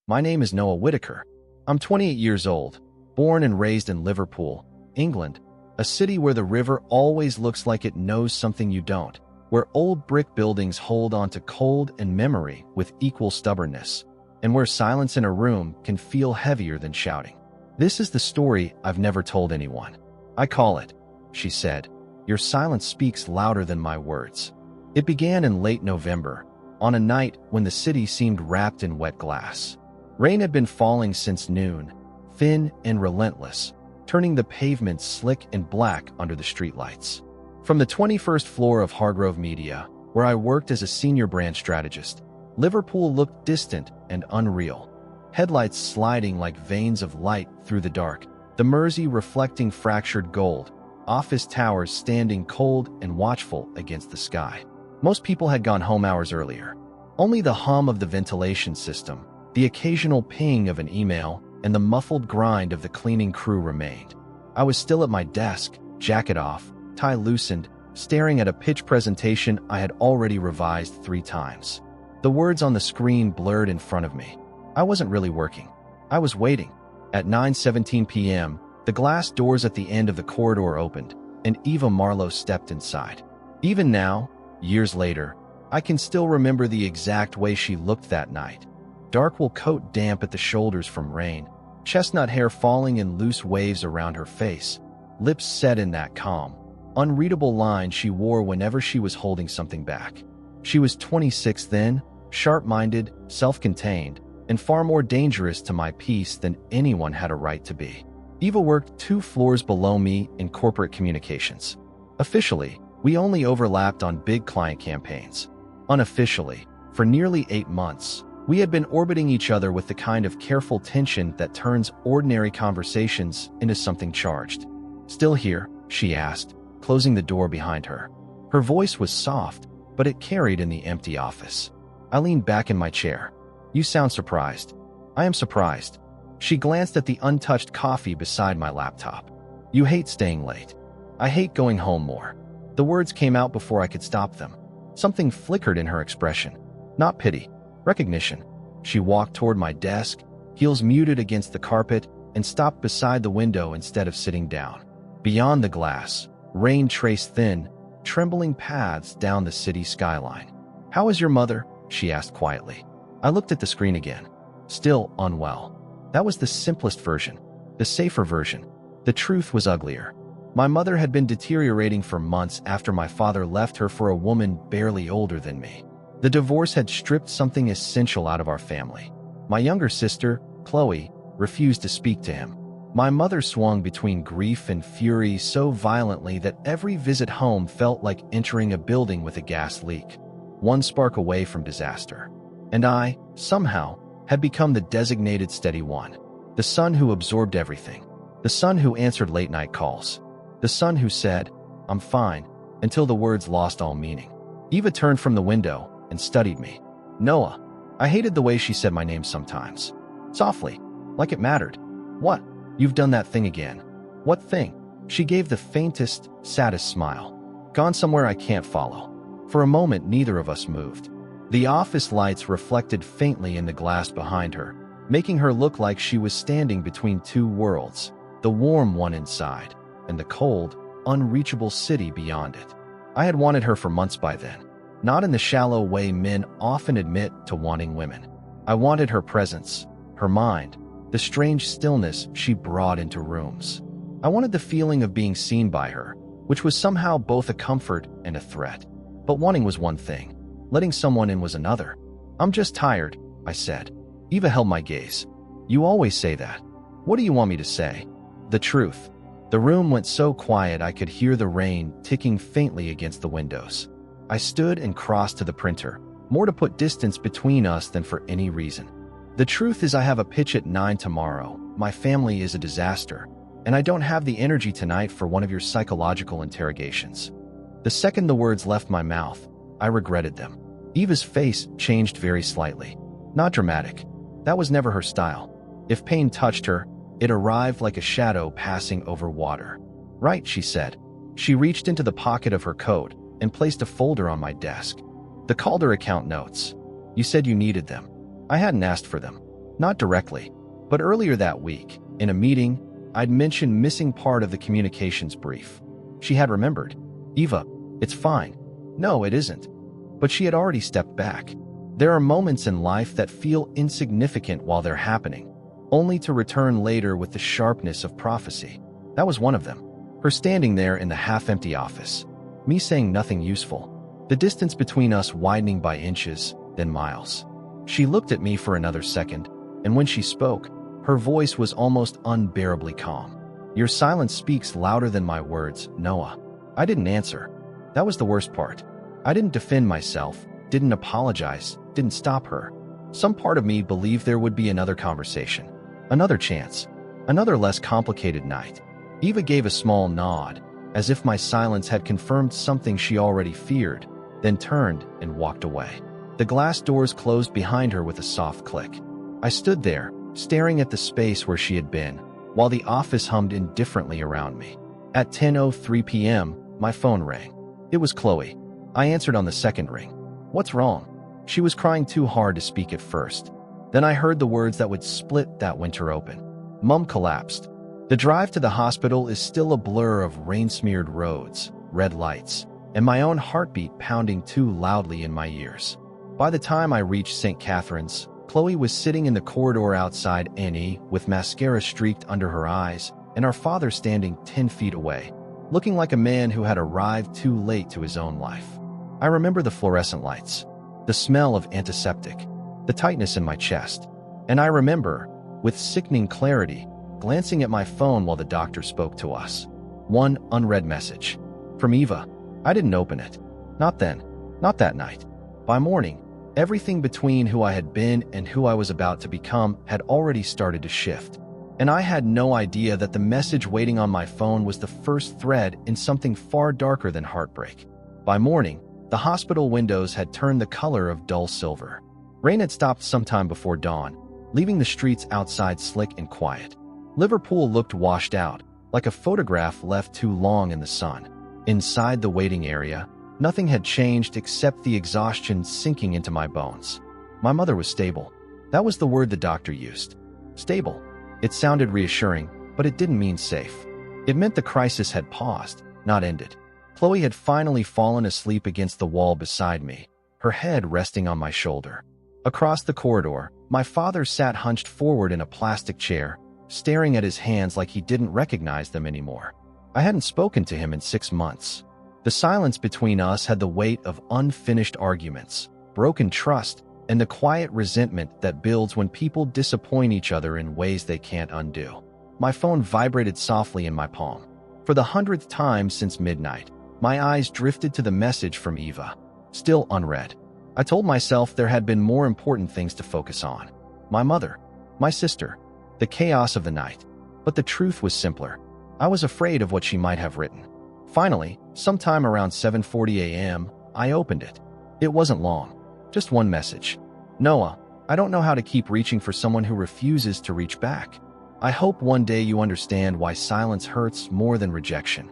My name is Noah Whitaker. I'm 28 years old, born and raised in Liverpool, England, a city where the river always looks like it knows something you don't, where old brick buildings hold on to cold and memory with equal stubbornness, and where silence in a room can feel heavier than shouting. This is the story I've never told anyone. I call it, she said, "Your silence speaks louder than my words." It began in late November, on a night when the city seemed wrapped in wet glass. Rain had been falling since noon, thin and relentless, turning the pavement slick and black under the streetlights. From the 21st floor of Hargrove Media, where I worked as a senior brand strategist, Liverpool looked distant and unreal. Headlights sliding like veins of light through the dark, the Mersey reflecting fractured gold, office towers standing cold and watchful against the sky. Most people had gone home hours earlier. Only the hum of the ventilation system, the occasional ping of an email, and the muffled grind of the cleaning crew remained. I was still at my desk, jacket off, tie loosened, staring at a pitch presentation I had already revised 3 times. The words on the screen blurred in front of me. I wasn't really working. I was waiting. At 9:17 p.m., the glass doors at the end of the corridor opened, and Eva Marlowe stepped inside. Even now, years later, I can still remember the exact way she looked that night. Dark wool coat damp at the shoulders from rain, chestnut hair falling in loose waves around her face, lips set in that calm, unreadable line she wore whenever she was holding something back. She was 26 then, sharp-minded, self-contained, and far more dangerous to my peace than anyone had a right to be. Eva worked 2 floors below me in corporate communications. Officially, we only overlapped on big client campaigns. Unofficially, for nearly 8 months, we had been orbiting each other with the kind of careful tension that turns ordinary conversations into something charged. "Still here?" she asked, closing the door behind her. Her voice was soft, but it carried in the empty office. I leaned back in my chair. "You sound surprised." "I am surprised." She glanced at the untouched coffee beside my laptop. "You hate staying late." "I hate going home more." The words came out before I could stop them. Something flickered in her expression. Not pity. Recognition. She walked toward my desk, heels muted against the carpet, and stopped beside the window instead of sitting down. Beyond the glass, rain traced thin, trembling paths down the city skyline. "How is your mother?" she asked quietly. I looked at the screen again. Still unwell. That was the simplest version, the safer version. The truth was uglier. My mother had been deteriorating for months after my father left her for a woman barely older than me. The divorce had stripped something essential out of our family. My younger sister, Chloe, refused to speak to him. My mother swung between grief and fury so violently that every visit home felt like entering a building with a gas leak, one spark away from disaster. And I, somehow, had become the designated steady one, the son who absorbed everything, the son who answered late-night calls, the son who said, "I'm fine," until the words lost all meaning. Eva turned from the window and studied me. "Noah." I hated the way she said my name sometimes. Softly, like it mattered. "What? You've done that thing again." "What thing?" She gave the faintest, saddest smile. "Gone somewhere I can't follow." For a moment, neither of us moved. The office lights reflected faintly in the glass behind her, making her look like she was standing between 2 worlds, the warm one inside, and the cold, unreachable city beyond it. I had wanted her for months by then, not in the shallow way men often admit to wanting women. I wanted her presence, her mind, the strange stillness she brought into rooms. I wanted the feeling of being seen by her, which was somehow both a comfort and a threat. But wanting was one thing. Letting someone in was another. "I'm just tired," I said. Eva held my gaze. "You always say that." "What do you want me to say?" "The truth." The room went so quiet I could hear the rain ticking faintly against the windows. I stood and crossed to the printer, more to put distance between us than for any reason. "The truth is I have a pitch at 9 tomorrow. My family is a disaster, and I don't have the energy tonight for one of your psychological interrogations." The second the words left my mouth, I regretted them. Eva's face changed very slightly. Not dramatic. That was never her style. If pain touched her, it arrived like a shadow passing over water. "Right," she said. She reached into the pocket of her coat and placed a folder on my desk. "The Calder account notes. You said you needed them." "I hadn't asked for them." Not directly, but earlier that week, in a meeting, I'd mentioned missing part of the communications brief. She had remembered. "Eva, it's fine." "No, it isn't." But she had already stepped back. There are moments in life that feel insignificant while they're happening, only to return later with the sharpness of prophecy. That was one of them. Her standing there in the half-empty office, me saying nothing useful, the distance between us widening by inches, then miles. She looked at me for another second, and when she spoke, her voice was almost unbearably calm. "Your silence speaks louder than my words, Noah." I didn't answer. That was the worst part. I didn't defend myself, didn't apologize, didn't stop her. Some part of me believed there would be another conversation, another chance, another less complicated night. Eva gave a small nod, as if my silence had confirmed something she already feared, then turned and walked away. The glass doors closed behind her with a soft click. I stood there, staring at the space where she had been, while the office hummed indifferently around me. At 10:03 p.m., my phone rang. It was Chloe. I answered on the second ring. "What's wrong?" She was crying too hard to speak at first. Then I heard the words that would split that winter open. Mom collapsed. The drive to the hospital is still a blur of rain-smeared roads, red lights, and my own heartbeat pounding too loudly in my ears. By the time I reached St. Catherine's, Chloe was sitting in the corridor outside Annie with mascara streaked under her eyes, and our father standing 10 feet away, looking like a man who had arrived too late to his own life. I remember the fluorescent lights, the smell of antiseptic, the tightness in my chest, and I remember, with sickening clarity, glancing at my phone while the doctor spoke to us. One unread message. From Eva. I didn't open it. Not then. Not that night. By morning, everything between who I had been and who I was about to become had already started to shift. And I had no idea that the message waiting on my phone was the first thread in something far darker than heartbreak. By morning, the hospital windows had turned the color of dull silver. Rain had stopped sometime before dawn, leaving the streets outside slick and quiet. Liverpool looked washed out, like a photograph left too long in the sun. Inside the waiting area, nothing had changed except the exhaustion sinking into my bones. My mother was stable. That was the word the doctor used. Stable. It sounded reassuring, but it didn't mean safe. It meant the crisis had paused, not ended. Chloe had finally fallen asleep against the wall beside me, her head resting on my shoulder. Across the corridor, my father sat hunched forward in a plastic chair, staring at his hands like he didn't recognize them anymore. I hadn't spoken to him in 6 months. The silence between us had the weight of unfinished arguments, broken trust, and the quiet resentment that builds when people disappoint each other in ways they can't undo. My phone vibrated softly in my palm. For the 100th time since midnight, my eyes drifted to the message from Eva, still unread. I told myself there had been more important things to focus on. My mother, my sister, the chaos of the night. But the truth was simpler. I was afraid of what she might have written. Finally, sometime around 7:40 a.m., I opened it. It wasn't long. Just one message. "Noah, I don't know how to keep reaching for someone who refuses to reach back. I hope one day you understand why silence hurts more than rejection."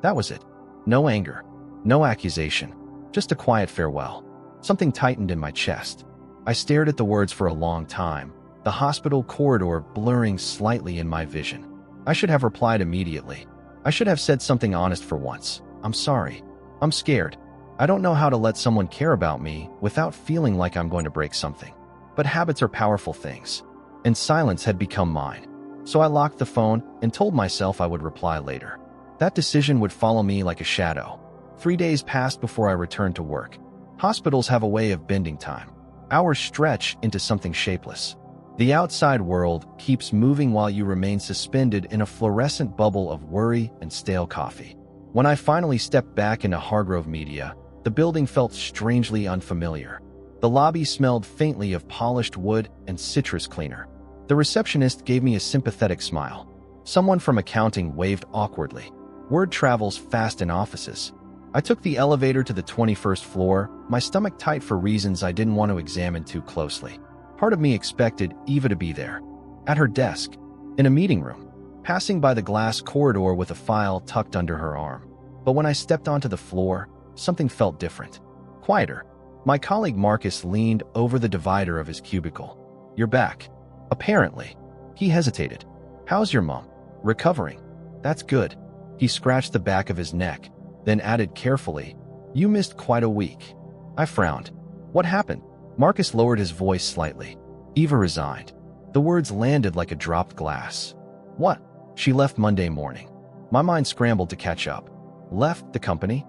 That was it. No anger. No accusation. Just a quiet farewell. Something tightened in my chest. I stared at the words for a long time, the hospital corridor blurring slightly in my vision. I should have replied immediately. I should have said something honest for once. "I'm sorry. I'm scared. I don't know how to let someone care about me without feeling like I'm going to break something." But habits are powerful things, and silence had become mine. So I locked the phone and told myself I would reply later. That decision would follow me like a shadow. 3 days passed before I returned to work. Hospitals have a way of bending time. Hours stretch into something shapeless. The outside world keeps moving while you remain suspended in a fluorescent bubble of worry and stale coffee. When I finally stepped back into Hargrove Media, the building felt strangely unfamiliar. The lobby smelled faintly of polished wood and citrus cleaner. The receptionist gave me a sympathetic smile. Someone from accounting waved awkwardly. Word travels fast in offices. I took the elevator to the 21st floor, my stomach tight for reasons I didn't want to examine too closely. Part of me expected Eva to be there, at her desk, in a meeting room, passing by the glass corridor with a file tucked under her arm. But when I stepped onto the floor, something felt different. Quieter. My colleague Marcus leaned over the divider of his cubicle. "You're back." Apparently. He hesitated. How's your mom? Recovering. That's good. He scratched the back of his neck, then added carefully, You missed quite a week. I frowned. What happened? Marcus lowered his voice slightly. Eva resigned. The words landed like a dropped glass. What? She left Monday morning. My mind scrambled to catch up. Left the company?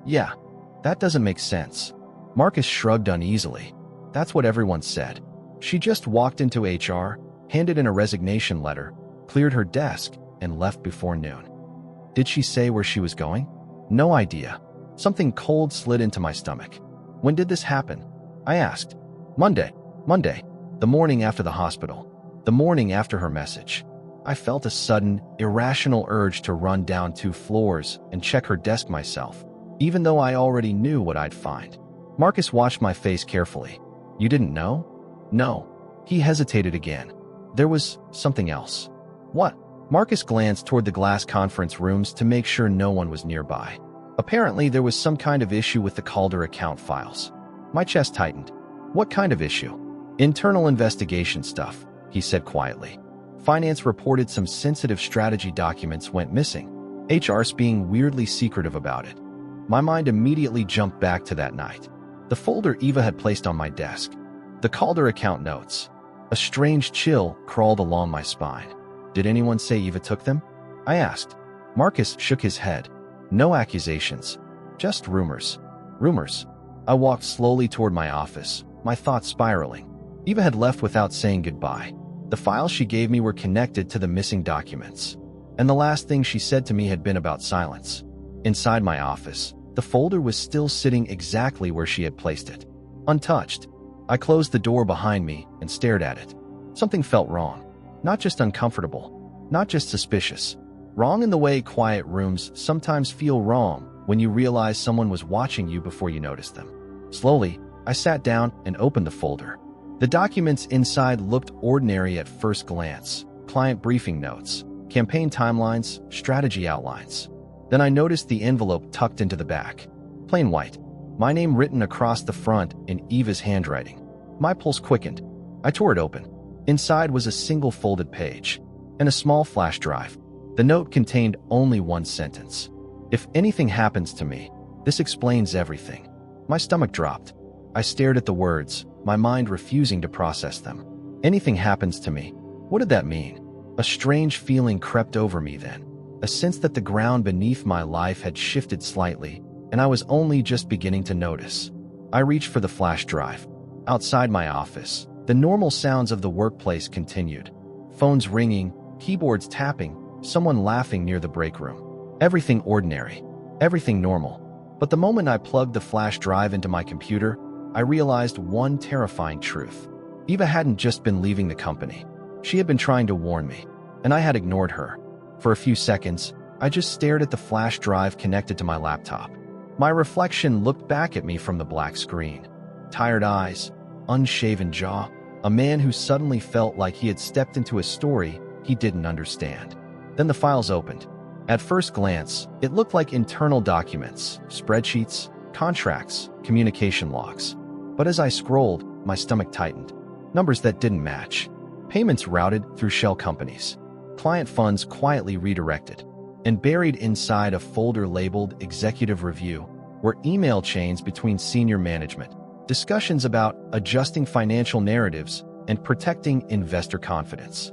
Yeah. That doesn't make sense. Marcus shrugged uneasily. That's what everyone said. She just walked into HR, handed in a resignation letter, cleared her desk, and left before noon. Did she say where she was going? No idea. Something cold slid into my stomach. When did this happen? I asked. Monday. The morning after the hospital. The morning after her message. I felt a sudden, irrational urge to run down 2 floors and check her desk myself, even though I already knew what I'd find. Marcus watched my face carefully. You didn't know? No. He hesitated again. There was something else. What? Marcus glanced toward the glass conference rooms to make sure no one was nearby. Apparently, there was some kind of issue with the Calder account files. My chest tightened. What kind of issue? Internal investigation stuff, he said quietly. Finance reported some sensitive strategy documents went missing. HR's being weirdly secretive about it. My mind immediately jumped back to that night. The folder Eva had placed on my desk. The Calder account notes. A strange chill crawled along my spine. Did anyone say Eva took them? I asked. Marcus shook his head. No accusations. Just rumors. Rumors. I walked slowly toward my office, my thoughts spiraling. Eva had left without saying goodbye. The files she gave me were connected to the missing documents. And the last thing she said to me had been about silence. Inside my office, the folder was still sitting exactly where she had placed it. Untouched. I closed the door behind me and stared at it. Something felt wrong. Not just uncomfortable. Not just suspicious. Wrong in the way quiet rooms sometimes feel wrong when you realize someone was watching you before you noticed them. Slowly, I sat down and opened the folder. The documents inside looked ordinary at first glance. Client briefing notes, campaign timelines, strategy outlines. Then I noticed the envelope tucked into the back. Plain white. My name written across the front in Eva's handwriting. My pulse quickened. I tore it open. Inside was a single folded page and a small flash drive. The note contained only one sentence. If anything happens to me, this explains everything. My stomach dropped. I stared at the words, my mind refusing to process them. Anything happens to me. What did that mean? A strange feeling crept over me then. A sense that the ground beneath my life had shifted slightly, and I was only just beginning to notice. I reached for the flash drive. Outside my office, the normal sounds of the workplace continued. Phones ringing, keyboards tapping, someone laughing near the break room. Everything ordinary. Everything normal. But the moment I plugged the flash drive into my computer, I realized one terrifying truth. Eva hadn't just been leaving the company. She had been trying to warn me, and I had ignored her. For a few seconds, I just stared at the flash drive connected to my laptop. My reflection looked back at me from the black screen. Tired eyes, unshaven jaw, a man who suddenly felt like he had stepped into a story he didn't understand. Then the files opened. At first glance, it looked like internal documents, spreadsheets, contracts, communication logs. But as I scrolled, my stomach tightened. Numbers that didn't match. Payments routed through shell companies. Client funds quietly redirected. And buried inside a folder labeled Executive Review were email chains between senior management, discussions about adjusting financial narratives and protecting investor confidence.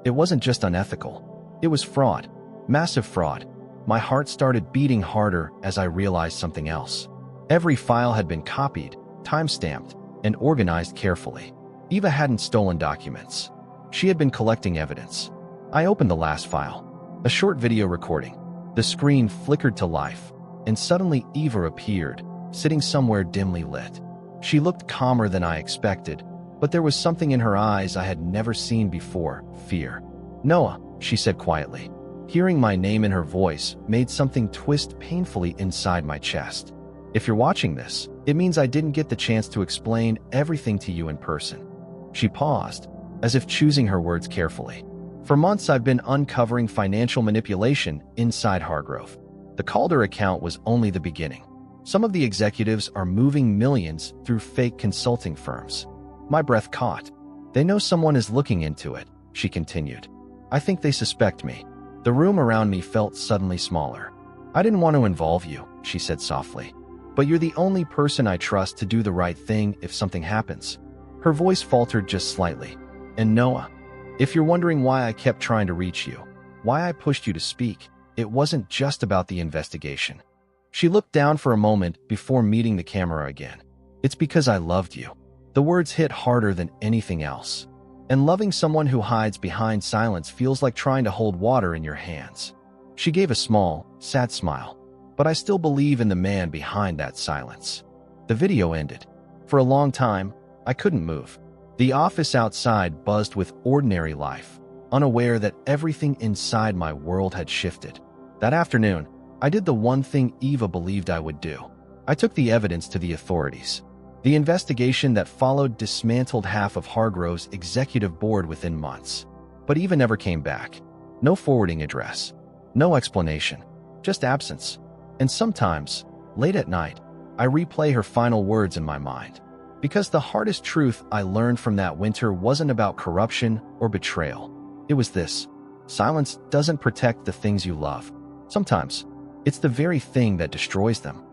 It wasn't just unethical. It was fraud. Massive fraud. My heart started beating harder as I realized something else. Every file had been copied, time-stamped, and organized carefully. Eva hadn't stolen documents. She had been collecting evidence. I opened the last file. A short video recording. The screen flickered to life, and suddenly Eva appeared, sitting somewhere dimly lit. She looked calmer than I expected, but there was something in her eyes I had never seen before, fear. Noah, she said quietly. Hearing my name in her voice made something twist painfully inside my chest. If you're watching this, it means I didn't get the chance to explain everything to you in person. She paused, as if choosing her words carefully. For months I've been uncovering financial manipulation inside Hargrove. The Calder account was only the beginning. Some of the executives are moving millions through fake consulting firms. My breath caught. They know someone is looking into it, she continued. I think they suspect me. The room around me felt suddenly smaller. I didn't want to involve you, she said softly. But you're the only person I trust to do the right thing if something happens. Her voice faltered just slightly. And Noah, if you're wondering why I kept trying to reach you, why I pushed you to speak, it wasn't just about the investigation. She looked down for a moment before meeting the camera again. It's because I loved you. The words hit harder than anything else. And loving someone who hides behind silence feels like trying to hold water in your hands. She gave a small, sad smile. But I still believe in the man behind that silence. The video ended. For a long time, I couldn't move. The office outside buzzed with ordinary life, unaware that everything inside my world had shifted. That afternoon, I did the one thing Eva believed I would do. I took the evidence to the authorities. The investigation that followed dismantled half of Hargrove's executive board within months. But Eva never came back. No forwarding address. No explanation. Just absence. And sometimes, late at night, I replay her final words in my mind. Because the hardest truth I learned from that winter wasn't about corruption or betrayal. It was this: silence doesn't protect the things you love. Sometimes, it's the very thing that destroys them.